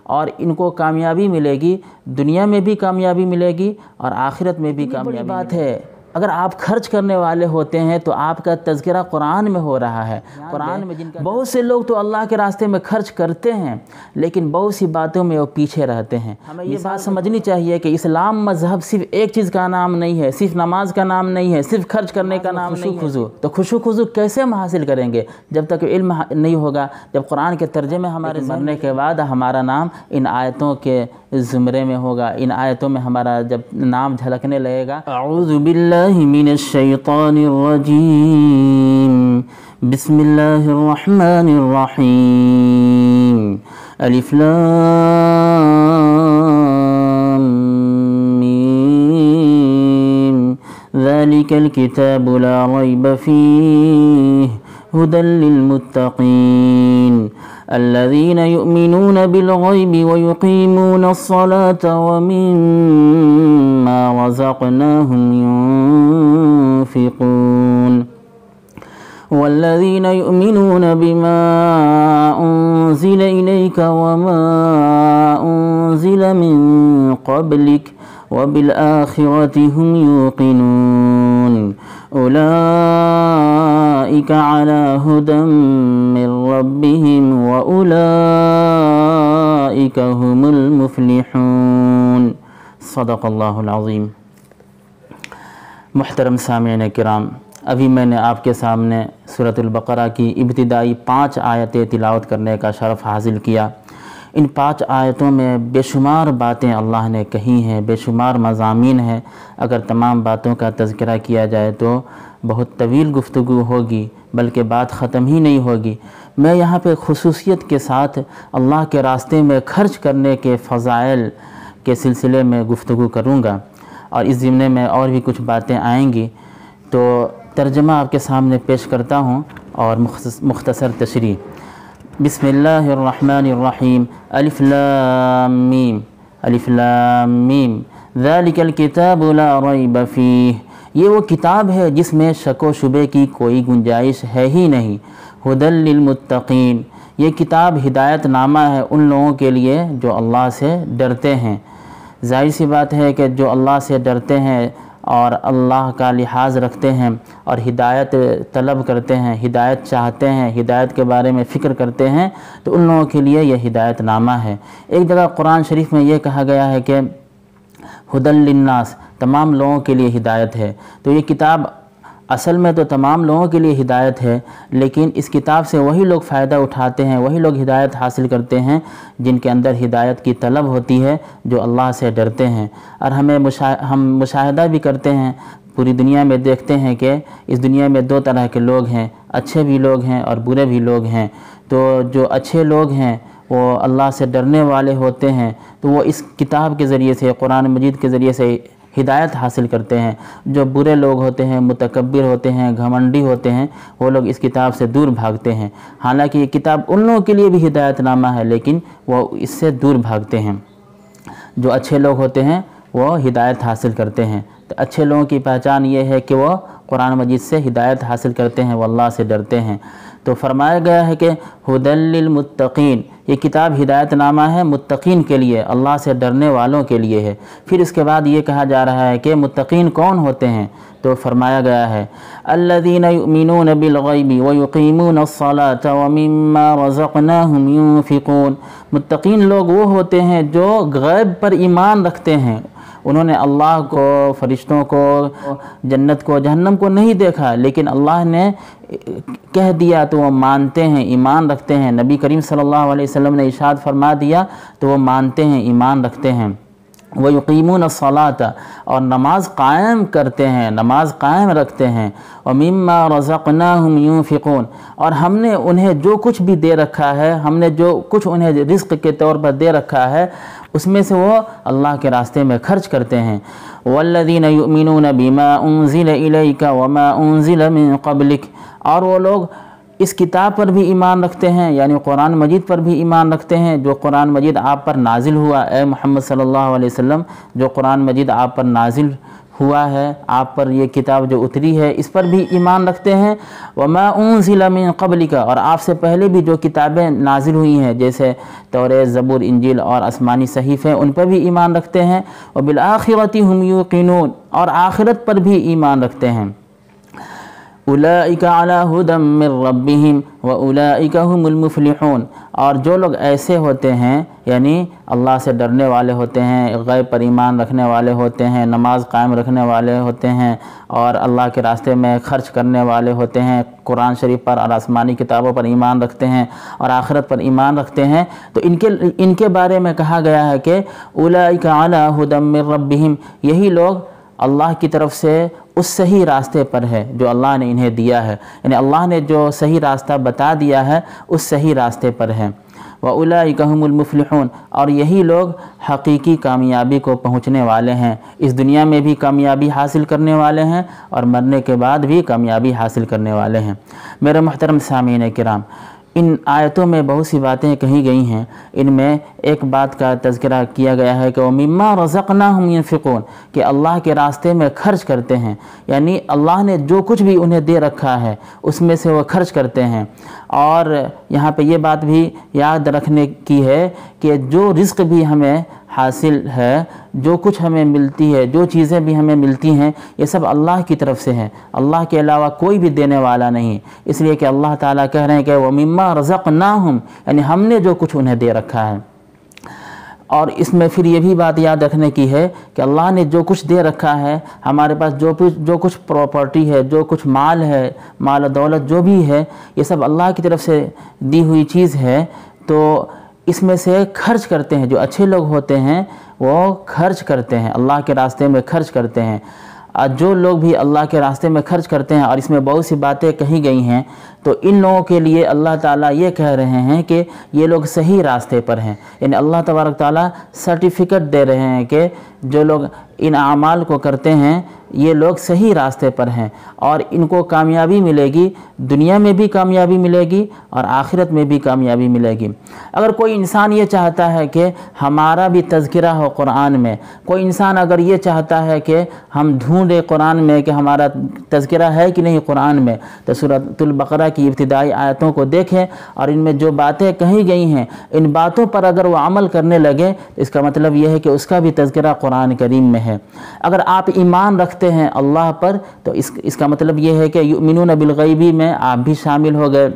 اور ان کو کامیابی ملے گی، دنیا میں بھی کامیابی ملے گی اور آخرت میں بھی کامیابی بات ہے۔ اگر آپ خرچ کرنے والے ہوتے ہیں تو آپ کا تذکرہ قرآن میں ہو رہا ہے۔ قرآن میں بہت سے لوگ تو اللہ کے راستے میں خرچ کرتے ہیں لیکن بہت سی باتوں میں وہ پیچھے رہتے ہیں۔ ہمیں یہ بات سمجھنی چاہیے کہ اسلام مذہب صرف ایک چیز کا نام نہیں ہے، صرف نماز کا نام نہیں ہے، صرف خرچ کرنے کا نام نہیں ہے۔ تو خشوع خضوع کیسے ہم حاصل کریں گے جب تک علم نہیں ہوگا، جب قرآن کے ترجمے ہمارے مرنے کے بعد ہمارا نام ان آیتوں کے زمرے میں ہوگا، ان آیتوں میں ہمارا جب نام جھلکنے لگے گا۔ اعوذ باللہ من الشیطان الرجیم، بسم اللہ الرحمن الرحیم، الف لام میم، ذالک الکتاب لا ریب فیہ ہدی للمتقین الذین یؤمنون بالغیب ویقیمون الصلاة ومما رزقناہم ينفقون والذین یؤمنون بما انزل الیک وما انزل من قبلک وبالآخرة هم يوقنون أولئك على هدى من ربهم وأولئك هم المفلحون۔ صدق اللہ العظیم۔ محترم سامعین کرام، ابھی میں نے آپ کے سامنے سورۃ البقرہ کی ابتدائی 5 آیتیں تلاوت کرنے کا شرف حاصل کیا۔ ان 5 آیتوں میں بے شمار باتیں اللہ نے کہی ہیں، بے شمار مضامین ہیں۔ اگر تمام باتوں کا تذکرہ کیا جائے تو بہت طویل گفتگو ہوگی، بلکہ بات ختم ہی نہیں ہوگی۔ میں یہاں پہ خصوصیت کے ساتھ اللہ کے راستے میں خرچ کرنے کے فضائل کے سلسلے میں گفتگو کروں گا، اور اس ضمن میں اور بھی کچھ باتیں آئیں گی۔ تو ترجمہ آپ کے سامنے پیش کرتا ہوں اور مختصر تشریح۔ بسم اللہ الرحمن الرحیم، الف لام میم، الف لام میم، ذالک الکتاب لا ریب فیہ، یہ وہ کتاب ہے جس میں شک و شبے کی کوئی گنجائش ہے ہی نہیں۔ ہدی للمتقین، یہ کتاب ہدایت نامہ ہے ان لوگوں کے لیے جو اللہ سے ڈرتے ہیں۔ ظاہر سی بات ہے کہ جو اللہ سے ڈرتے ہیں اور اللہ کا لحاظ رکھتے ہیں اور ہدایت طلب کرتے ہیں، ہدایت چاہتے ہیں، ہدایت کے بارے میں فکر کرتے ہیں، تو ان لوگوں کے لیے یہ ہدایت نامہ ہے۔ ایک جگہ قرآن شریف میں یہ کہا گیا ہے کہ ہدی للناس، تمام لوگوں کے لیے ہدایت ہے۔ تو یہ کتاب اصل میں تو تمام لوگوں کے لیے ہدایت ہے، لیکن اس کتاب سے وہی لوگ فائدہ اٹھاتے ہیں، وہی لوگ ہدایت حاصل کرتے ہیں جن کے اندر ہدایت کی طلب ہوتی ہے، جو اللہ سے ڈرتے ہیں۔ اور ہم مشاہدہ بھی کرتے ہیں، پوری دنیا میں دیکھتے ہیں کہ اس دنیا میں 2 طرح کے لوگ ہیں، اچھے بھی لوگ ہیں اور برے بھی لوگ ہیں۔ تو جو اچھے لوگ ہیں وہ اللہ سے ڈرنے والے ہوتے ہیں، تو وہ اس کتاب کے ذریعے سے، قرآن مجید کے ذریعے سے ہدایت حاصل کرتے ہیں۔ جو برے لوگ ہوتے ہیں، متکبر ہوتے ہیں، گھمنڈی ہوتے ہیں، وہ لوگ اس کتاب سے دور بھاگتے ہیں۔ حالانکہ یہ کتاب ان لوگوں کے لیے بھی ہدایت نامہ ہے لیکن وہ اس سے دور بھاگتے ہیں۔ جو اچھے لوگ ہوتے ہیں وہ ہدایت حاصل کرتے ہیں۔ تو اچھے لوگوں کی پہچان یہ ہے کہ وہ قرآن مجید سے ہدایت حاصل کرتے ہیں، وہ اللہ سے ڈرتے ہیں۔ تو فرمایا گیا ہے کہ ہدی للمتقین، یہ کتاب ہدایت نامہ ہے متقین کے لیے، اللہ سے ڈرنے والوں کے لیے ہے۔ پھر اس کے بعد یہ کہا جا رہا ہے کہ متقین کون ہوتے ہیں، تو فرمایا گیا ہے الذین یؤمنون بالغیب ویقیمون الصلاة ومما رزقناہم ينفقون، متقین لوگ وہ ہوتے ہیں جو غیب پر ایمان رکھتے ہیں۔ انہوں نے اللہ کو، فرشتوں کو، جنت کو، جہنم کو نہیں دیکھا، لیکن اللہ نے کہہ دیا تو وہ مانتے ہیں، ایمان رکھتے ہیں۔ نبی کریم صلی اللہ علیہ وسلم نے ارشاد فرما دیا تو وہ مانتے ہیں، ایمان رکھتے ہیں۔ وَيُقِيمُونَ الصَّلَاةَ، اور نماز قائم کرتے ہیں، نماز قائم رکھتے ہیں۔ وَمِمَّا رَزَقْنَاهُمْ يُنْفِقُونَ، اور ہم نے انہیں جو کچھ بھی دے رکھا ہے، ہم نے جو کچھ انہیں رزق کے طور پر دے رکھا ہے، اس میں سے وہ اللہ کے راستے میں خرچ کرتے ہیں۔ وَالَّذِينَ يُؤْمِنُونَ بِمَا أُنزِلَ إِلَيْكَ وَمَا أُنزِلَ مِن قَبْلِكَ، اور وہ لوگ اس کتاب پر بھی ایمان رکھتے ہیں، یعنی قرآن مجید پر بھی ایمان رکھتے ہیں جو قرآن مجید آپ پر نازل ہوا۔ اے محمد صلی اللہ علیہ وسلم، جو قرآن مجید آپ پر نازل ہوا ہے، آپ پر یہ کتاب جو اتری ہے اس پر بھی ایمان رکھتے ہیں، وما انزل من قبلک، اور آپ سے پہلے بھی جو کتابیں نازل ہوئی ہیں جیسے توریت، زبور، انجیل اور آسمانی صحیفے، ان پر بھی ایمان رکھتے ہیں، وبالآخرۃ هم یوقنون، اور آخرت پر بھی ایمان رکھتے ہیں، اولئک علی ھدی من ربہم واولئک ھم المفلحون، اور جو لوگ ایسے ہوتے ہیں یعنی اللہ سے ڈرنے والے ہوتے ہیں، غیب پر ایمان رکھنے والے ہوتے ہیں، نماز قائم رکھنے والے ہوتے ہیں، اور اللہ کے راستے میں خرچ کرنے والے ہوتے ہیں، قرآن شریف پر اور آسمانی کتابوں پر ایمان رکھتے ہیں اور آخرت پر ایمان رکھتے ہیں، تو ان کے بارے میں کہا گیا ہے کہ اولئک علی ھدی من ربہم، یہی لوگ اللہ کی طرف سے اس صحیح راستے پر ہے جو اللہ نے انہیں دیا ہے، یعنی اللہ نے جو صحیح راستہ بتا دیا ہے اس صحیح راستے پر ہے، وَأُولَئِكَ هُمُ الْمُفْلِحُونَ، اور یہی لوگ حقیقی کامیابی کو پہنچنے والے ہیں، اس دنیا میں بھی کامیابی حاصل کرنے والے ہیں اور مرنے کے بعد بھی کامیابی حاصل کرنے والے ہیں۔ میرے محترم سامعین کرام، ان آیتوں میں بہت سی باتیں کہی گئی ہیں، ان میں ایک بات کا تذکرہ کیا گیا ہے کہ وَمِمَّا رَزَقْنَاهُمْ يُنْفِقُونَ، کہ اللہ کے راستے میں خرچ کرتے ہیں، یعنی اللہ نے جو کچھ بھی انہیں دے رکھا ہے اس میں سے وہ خرچ کرتے ہیں۔ اور یہاں پہ یہ بات بھی یاد رکھنے کی ہے کہ جو رزق بھی ہمیں حاصل ہے، جو کچھ ہمیں ملتی ہے، جو چیزیں بھی ہمیں ملتی ہیں، یہ سب اللہ کی طرف سے ہیں، اللہ کے علاوہ کوئی بھی دینے والا نہیں، اس لیے کہ اللہ تعالیٰ کہہ رہے ہیں کہ وَمِمَّا رَزَقْنَاهُمْ، یعنی ہم نے جو کچھ انہیں دے رکھا ہے۔ اور اس میں پھر یہ بھی بات یاد رکھنے کی ہے کہ اللہ نے جو کچھ دے رکھا ہے، ہمارے پاس جو کچھ پراپرٹی ہے، جو کچھ مال ہے، مال و دولت جو بھی ہے، یہ سب اللہ کی طرف سے دی ہوئی چیز ہے، تو اس میں سے خرچ کرتے ہیں۔ جو اچھے لوگ ہوتے ہیں وہ خرچ کرتے ہیں، اللہ کے راستے میں خرچ کرتے ہیں۔ جو لوگ بھی اللہ کے راستے میں خرچ کرتے ہیں، اور اس میں بہت سی باتیں کہی گئی ہیں، تو ان لوگوں کے لیے اللہ تعالیٰ یہ کہہ رہے ہیں کہ یہ لوگ صحیح راستے پر ہیں، یعنی اللہ تبارک تعالیٰ سرٹیفکیٹ دے رہے ہیں کہ جو لوگ ان اعمال کو کرتے ہیں یہ لوگ صحیح راستے پر ہیں، اور ان کو کامیابی ملے گی، دنیا میں بھی کامیابی ملے گی اور آخرت میں بھی کامیابی ملے گی۔ اگر کوئی انسان یہ چاہتا ہے کہ ہمارا بھی تذکرہ ہو قرآن میں، کوئی انسان اگر یہ چاہتا ہے کہ ہم ڈھونڈے قرآن میں کہ ہمارا تذکرہ ہے کہ نہیں قرآن میں، تو سورۃ البقرہ کی ابتدائی آیتوں کو دیکھیں، اور ان میں جو باتیں کہی گئی ہیں ان باتوں پر اگر وہ عمل کرنے لگے تو اس کا مطلب یہ ہے کہ اس کا بھی تذکرہ قرآن کریم میں ہے۔ اگر آپ ایمان رکھتے ہیں اللہ پر تو اس کا مطلب یہ ہے کہ یؤمنون بالغیبی میں آپ بھی شامل ہو گئے،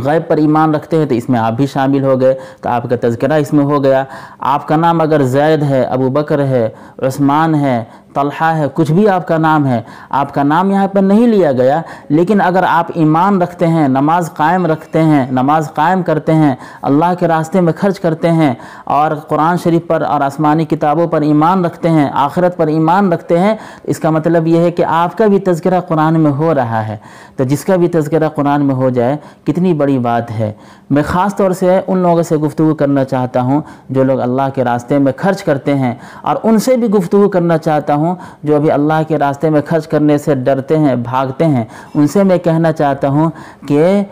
غیب پر ایمان رکھتے ہیں تو اس میں آپ بھی شامل ہو گئے، تو آپ کا تذکرہ اس میں ہو گیا۔ آپ کا نام اگر زید ہے، ابو بکر ہے، عثمان ہے، طلحہ ہے، کچھ بھی آپ کا نام ہے، آپ کا نام یہاں پر نہیں لیا گیا، لیکن اگر آپ ایمان رکھتے ہیں، نماز قائم رکھتے ہیں، نماز قائم کرتے ہیں، اللہ کے راستے میں خرچ کرتے ہیں، اور قرآن شریف پر اور آسمانی کتابوں پر ایمان رکھتے ہیں، آخرت پر ایمان رکھتے ہیں، اس کا مطلب یہ ہے کہ آپ کا بھی تذکرہ قرآن میں ہو رہا ہے۔ تو جس کا بھی تذکرہ قرآن میں ہو جائے کتنی بڑی بات ہے۔ میں خاص طور سے ان لوگوں سے گفتگو کرنا چاہتا ہوں جو لوگ اللہ کے راستے میں خرچ کرتے ہیں، اور ان سے بھی گفتگو کرنا چاہتا ہوں جو ابھی اللہ کے راستے میں خرچ کرنے سے ڈرتے ہیں، بھاگتے ہیں۔ ان سے میں کہنا چاہتا ہوں کہ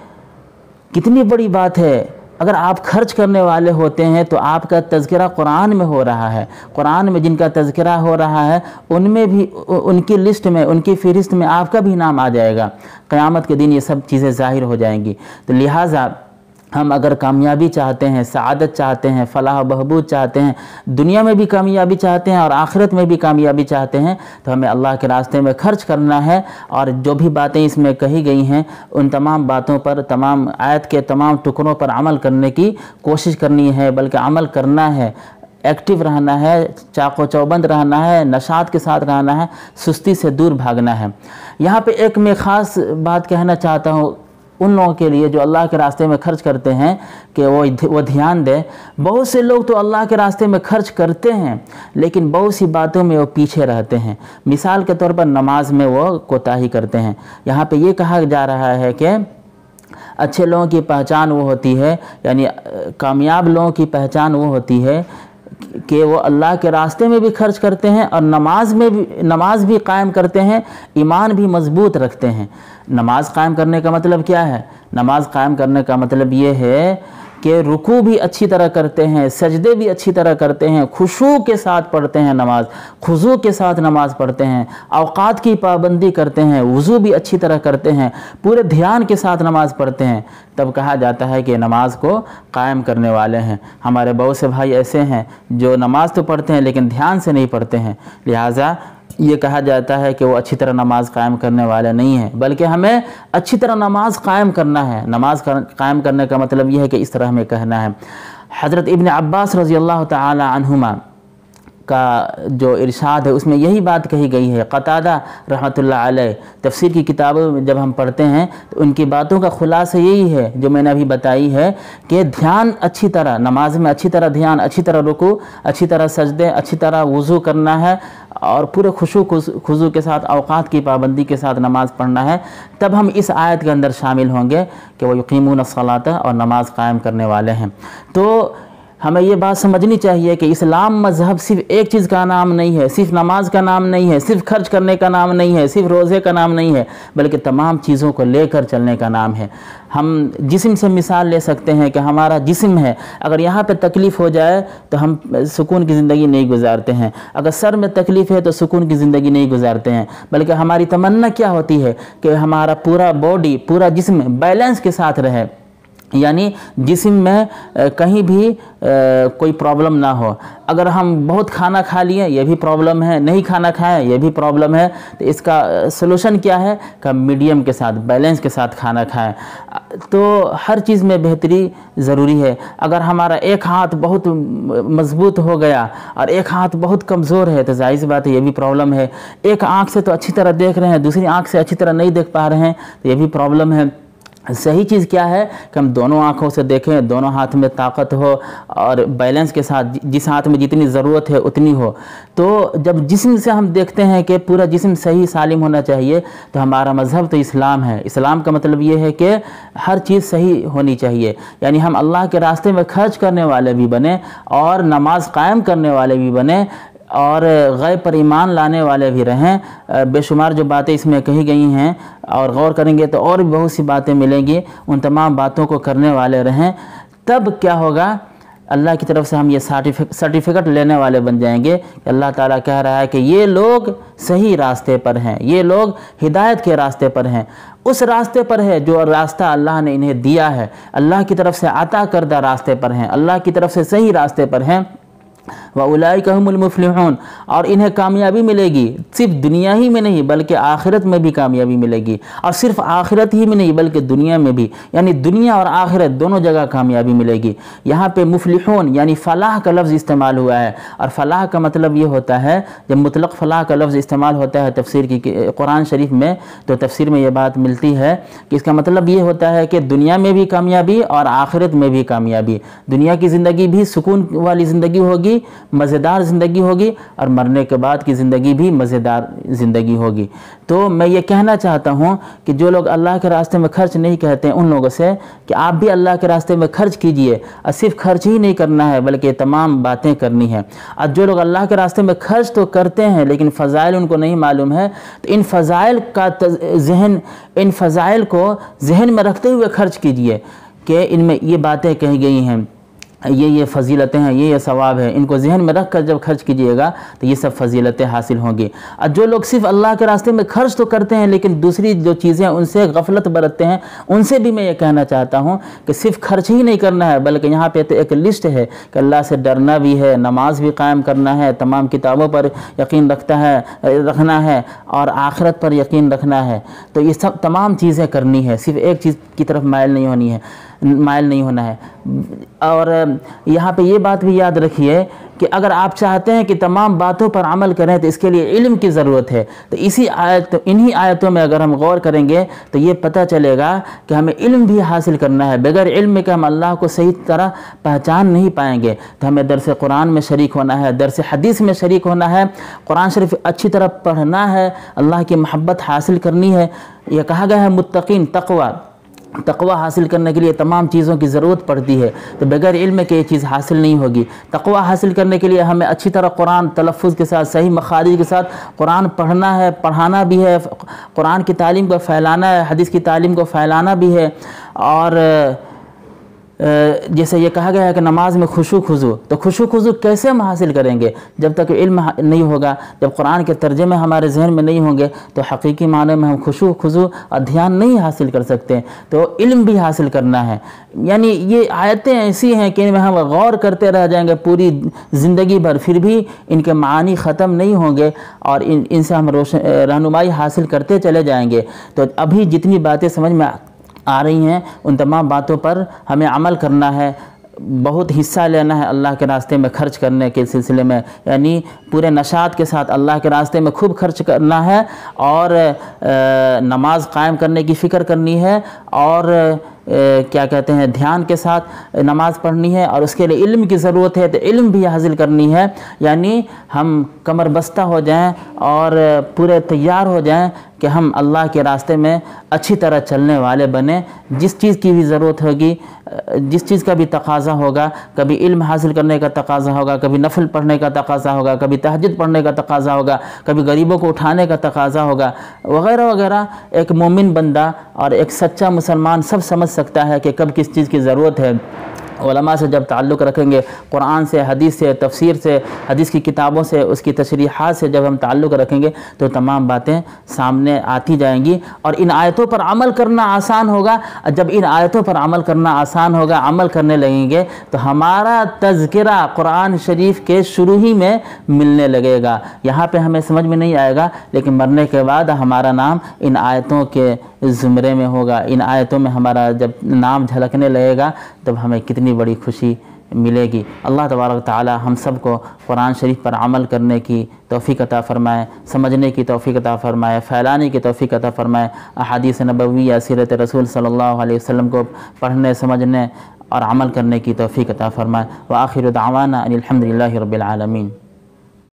کتنی بڑی بات ہے، اگر آپ خرچ کرنے والے ہوتے ہیں تو آپ کا تذکرہ قرآن میں ہو رہا ہے، قرآن میں جن کا تذکرہ ہو رہا ہے ان میں بھی، ان کی لسٹ میں، ان کی فہرست میں آپ کا بھی نام آ جائے گا۔ قیامت کے دن یہ سب چیزیں ظاہر ہو جائیں گی۔ تو لہٰذا ہم اگر کامیابی چاہتے ہیں، سعادت چاہتے ہیں، فلاح و بہبود چاہتے ہیں، دنیا میں بھی کامیابی چاہتے ہیں اور آخرت میں بھی کامیابی چاہتے ہیں، تو ہمیں اللہ کے راستے میں خرچ کرنا ہے، اور جو بھی باتیں اس میں کہی گئی ہیں ان تمام باتوں پر، تمام آیت کے تمام ٹکڑوں پر عمل کرنے کی کوشش کرنی ہے، بلکہ عمل کرنا ہے، ایکٹیو رہنا ہے، چاق و چوبند رہنا ہے، نشاط کے ساتھ رہنا ہے، سستی سے دور بھاگنا ہے۔ یہاں پہ ایک میں خاص بات کہنا چاہتا ہوں ان لوگوں کے لیے جو اللہ کے راستے میں خرچ کرتے ہیں کہ وہ دھیان دیں۔ بہت سے لوگ تو اللہ کے راستے میں خرچ کرتے ہیں لیکن بہت سی باتوں میں وہ پیچھے رہتے ہیں۔ مثال کے طور پر نماز میں وہ کوتاہی کرتے ہیں۔ یہاں پہ یہ کہا جا رہا ہے کہ اچھے لوگوں کی پہچان وہ ہوتی ہے، یعنی کامیاب لوگوں کی پہچان وہ ہوتی ہے کہ وہ اللہ کے راستے میں بھی خرچ کرتے ہیں اور نماز بھی قائم کرتے ہیں، ایمان بھی مضبوط رکھتے ہیں۔ نماز قائم کرنے کا مطلب کیا ہے؟ نماز قائم کرنے کا مطلب یہ ہے کہ رکوع بھی اچھی طرح کرتے ہیں، سجدے بھی اچھی طرح کرتے ہیں، خشوع کے ساتھ پڑھتے ہیں نماز، خضوع کے ساتھ نماز پڑھتے ہیں، اوقات کی پابندی کرتے ہیں، وضو بھی اچھی طرح کرتے ہیں، پورے دھیان کے ساتھ نماز پڑھتے ہیں، تب کہا جاتا ہے کہ نماز کو قائم کرنے والے ہیں۔ ہمارے بہت سے بھائی ایسے ہیں جو نماز تو پڑھتے ہیں لیکن دھیان سے نہیں پڑھتے ہیں، لہٰذا یہ کہا جاتا ہے کہ وہ اچھی طرح نماز قائم کرنے والے نہیں ہیں، بلکہ ہمیں اچھی طرح نماز قائم کرنا ہے۔ نماز قائم کرنے کا مطلب یہ ہے کہ اس طرح ہمیں کہنا ہے۔ حضرت ابن عباس رضی اللہ تعالی عنہما کا جو ارشاد ہے اس میں یہی بات کہی گئی ہے۔ قتادہ رحمۃ اللہ علیہ تفسیر کی کتابوں میں جب ہم پڑھتے ہیں تو ان کی باتوں کا خلاصہ یہی ہے جو میں نے ابھی بتائی ہے کہ دھیان اچھی طرح نماز میں، اچھی طرح دھیان، اچھی طرح رکوع، اچھی طرح سجدے، اچھی طرح وضو کرنا ہے اور پورے خشوع خضوع کے ساتھ اوقات کی پابندی کے ساتھ نماز پڑھنا ہے، تب ہم اس آیت کے اندر شامل ہوں گے کہ وہ یقیمون الصلاۃ اور نماز قائم کرنے والے ہیں۔ تو ہمیں یہ بات سمجھنی چاہیے کہ اسلام مذہب صرف ایک چیز کا نام نہیں ہے، صرف نماز کا نام نہیں ہے، صرف خرچ کرنے کا نام نہیں ہے، صرف روزے کا نام نہیں ہے، بلکہ تمام چیزوں کو لے کر چلنے کا نام ہے۔ ہم جسم سے مثال لے سکتے ہیں کہ ہمارا جسم ہے، اگر یہاں پہ تکلیف ہو جائے تو ہم سکون کی زندگی نہیں گزارتے ہیں، اگر سر میں تکلیف ہے تو سکون کی زندگی نہیں گزارتے ہیں، بلکہ ہماری تمنا کیا ہوتی ہے کہ ہمارا پورا باڈی، پورا جسم بیلنس کے ساتھ رہے، یعنی جسم میں کہیں بھی کوئی پرابلم نہ ہو۔ اگر ہم بہت کھانا کھا لیے یہ بھی پرابلم ہے، نہیں کھانا کھائیں یہ بھی پرابلم ہے، تو اس کا سلوشن کیا ہے کہ میڈیم کے ساتھ، بیلنس کے ساتھ کھانا کھائیں۔ تو ہر چیز میں بہتری ضروری ہے۔ اگر ہمارا ایک ہاتھ بہت مضبوط ہو گیا اور ایک ہاتھ بہت کمزور ہے تو ظاہر سی بات ہے یہ بھی پرابلم ہے۔ ایک آنکھ سے تو اچھی طرح دیکھ رہے ہیں، دوسری آنکھ سے اچھی طرح نہیں دیکھ پا رہے ہیں تو یہ بھی پرابلم ہے۔ صحیح چیز کیا ہے کہ ہم دونوں آنکھوں سے دیکھیں، دونوں ہاتھ میں طاقت ہو اور بیلنس کے ساتھ جس ہاتھ میں جتنی ضرورت ہے اتنی ہو۔ تو جب جسم سے ہم دیکھتے ہیں کہ پورا جسم صحیح سالم ہونا چاہیے تو ہمارا مذہب تو اسلام ہے۔ اسلام کا مطلب یہ ہے کہ ہر چیز صحیح ہونی چاہیے، یعنی ہم اللہ کے راستے میں خرچ کرنے والے بھی بنیں اور نماز قائم کرنے والے بھی بنیں اور غیب پر ایمان لانے والے بھی رہیں۔ بے شمار جو باتیں اس میں کہی گئی ہیں اور غور کریں گے تو اور بھی بہت سی باتیں ملیں گی، ان تمام باتوں کو کرنے والے رہیں، تب کیا ہوگا؟ اللہ کی طرف سے ہم یہ سرٹیفکیٹ لینے والے بن جائیں گے کہ اللہ تعالیٰ کہہ رہا ہے کہ یہ لوگ صحیح راستے پر ہیں، یہ لوگ ہدایت کے راستے پر ہیں، اس راستے پر ہے جو راستہ اللہ نے انہیں دیا ہے، اللہ کی طرف سے عطا کردہ راستے پر ہیں، اللہ کی طرف سے صحیح راستے پر ہیں۔ وَأُولَئِكَ هُمُ الْمُفْلِحُونَ، اور انہیں کامیابی ملے گی، صرف دنیا ہی میں نہیں بلکہ آخرت میں بھی کامیابی ملے گی، اور صرف آخرت ہی میں نہیں بلکہ دنیا میں بھی، یعنی دنیا اور آخرت دونوں جگہ کامیابی ملے گی۔ یہاں پہ مفلحون یعنی فلاح کا لفظ استعمال ہوا ہے، اور فلاح کا مطلب یہ ہوتا ہے جب مطلق فلاح کا لفظ استعمال ہوتا ہے تفسیر کی قرآن شریف میں تو تفسیر میں یہ بات ملتی ہے کہ اس کا مطلب یہ ہوتا ہے کہ دنیا میں بھی کامیابی اور آخرت میں بھی کامیابی، دنیا کی زندگی بھی سکون والی زندگی ہوگی، مزیدار زندگی ہوگی، اور مرنے کے بعد کی زندگی بھی مزیدار زندگی ہوگی۔ تو میں یہ کہنا چاہتا ہوں کہ جو لوگ اللہ کے راستے میں خرچ نہیں کہتے ہیں ان لوگوں سے کہ آپ بھی اللہ کے راستے میں خرچ کیجئے، اور صرف خرچ ہی نہیں کرنا ہے بلکہ تمام باتیں کرنی ہیں۔ اور جو لوگ اللہ کے راستے میں خرچ تو کرتے ہیں لیکن فضائل ان کو نہیں معلوم ہے تو ان فضائل کو ذہن میں رکھتے ہوئے خرچ کیجئے کہ ان میں یہ باتیں کہی گئی ہیں، یہ فضیلتیں ہیں، یہ ثواب ہے، ان کو ذہن میں رکھ کر جب خرچ کیجئے گا تو یہ سب فضیلتیں حاصل ہوں گی۔ اور جو لوگ صرف اللہ کے راستے میں خرچ تو کرتے ہیں لیکن دوسری جو چیزیں ان سے غفلت برتتے ہیں، ان سے بھی میں یہ کہنا چاہتا ہوں کہ صرف خرچ ہی نہیں کرنا ہے بلکہ یہاں پہ تو ایک لسٹ ہے کہ اللہ سے ڈرنا بھی ہے، نماز بھی قائم کرنا ہے، تمام کتابوں پر یقین رکھنا ہے اور آخرت پر یقین رکھنا ہے۔ تو یہ سب تمام چیزیں کرنی ہے، صرف ایک چیز کی طرف مائل نہیں ہونا ہے۔ اور یہاں پہ یہ بات بھی یاد رکھیے کہ اگر آپ چاہتے ہیں کہ تمام باتوں پر عمل کریں تو اس کے لیے علم کی ضرورت ہے۔ تو انہی آیتوں میں اگر ہم غور کریں گے تو یہ پتہ چلے گا کہ ہمیں علم بھی حاصل کرنا ہے، بغیر علم میں کہ ہم اللہ کو صحیح طرح پہچان نہیں پائیں گے۔ تو ہمیں درس قرآن میں شریک ہونا ہے، درس حدیث میں شریک ہونا ہے، قرآن شریف اچھی طرح پڑھنا ہے، اللہ کی محبت حاصل کرنی ہے۔ یہ کہا گیا ہے متقین تقوی حاصل کرنے کے لیے تمام چیزوں کی ضرورت پڑتی ہے، تو بغیر علم کے یہ چیز حاصل نہیں ہوگی۔ تقوی حاصل کرنے کے لیے ہمیں اچھی طرح قرآن تلفظ کے ساتھ، صحیح مخارج کے ساتھ قرآن پڑھنا ہے، پڑھانا بھی ہے، قرآن کی تعلیم کو پھیلانا ہے، حدیث کی تعلیم کو پھیلانا بھی ہے، اور جیسے یہ کہا گیا ہے کہ نماز میں خشوع خضوع، تو خشوع خضوع کیسے ہم حاصل کریں گے؟ جب تک علم نہیں ہوگا، جب قرآن کے ترجمے ہمارے ذہن میں نہیں ہوں گے تو حقیقی معنی میں ہم خشوع خضوع اور دھیان نہیں حاصل کر سکتے۔ تو علم بھی حاصل کرنا ہے، یعنی یہ آیتیں ایسی ہیں کہ ان میں ہم غور کرتے رہ جائیں گے پوری زندگی بھر، پھر بھی ان کے معانی ختم نہیں ہوں گے اور ان سے ہم رہنمائی حاصل کرتے چلے جائیں گے۔ تو ابھی جتنی باتیں سمجھ میں آ رہی ہیں ان تمام باتوں پر ہمیں عمل کرنا ہے، بہت حصہ لینا ہے اللہ کے راستے میں خرچ کرنے کے سلسلے میں، یعنی پورے نشاط کے ساتھ اللہ کے راستے میں خوب خرچ کرنا ہے، اور نماز قائم کرنے کی فکر کرنی ہے، اور کیا کہتے ہیں دھیان کے ساتھ نماز پڑھنی ہے، اور اس کے لیے علم کی ضرورت ہے تو علم بھی حاصل کرنی ہے، یعنی ہم کمر بستہ ہو جائیں اور پورے تیار ہو جائیں کہ ہم اللہ کے راستے میں اچھی طرح چلنے والے بنیں۔ جس چیز کی بھی ضرورت ہوگی، جس چیز کا بھی تقاضا ہوگا، کبھی علم حاصل کرنے کا تقاضا ہوگا، کبھی نفل پڑھنے کا تقاضا ہوگا، کبھی تہجد پڑھنے کا تقاضا ہوگا، کبھی غریبوں کو اٹھانے کا تقاضا ہوگا، وغیرہ وغیرہ، ایک مومن بندہ اور ایک سچا مسلمان سب سمجھ سکتا ہے کہ کب کس چیز کی ضرورت ہے۔ علماء سے جب تعلق رکھیں گے، قرآن سے، حدیث سے، تفسیر سے، حدیث کی کتابوں سے، اس کی تشریحات سے جب ہم تعلق رکھیں گے تو تمام باتیں سامنے آتی جائیں گی، اور ان آیتوں پر عمل کرنا آسان ہوگا۔ جب ان آیتوں پر عمل کرنا آسان ہوگا، عمل کرنے لگیں گے تو ہمارا تذکرہ قرآن شریف کے شروع ہی میں ملنے لگے گا۔ یہاں پہ ہمیں سمجھ میں نہیں آئے گا، لیکن مرنے کے بعد ہمارا نام ان آیتوں کے زمرے میں ہوگا۔ ان آیتوں میں ہمارا جب نام جھلکنے لگے گا تب ہمیں کتنی بڑی خوشی ملے گی۔ اللہ تبارک تعالی ہم سب کو قرآن شریف پر عمل کرنے کی توفیق عطا فرمائے، سمجھنے کی توفیق عطا فرمائے، پھیلانے کی توفیق عطا فرمائے، احادیث نبویہ، سیرت رسول صلی اللہ علیہ وسلم کو پڑھنے، سمجھنے اور عمل کرنے کی توفیق عطا فرمائے۔ وآخر دعوانا ان الحمد للہ رب العالمین۔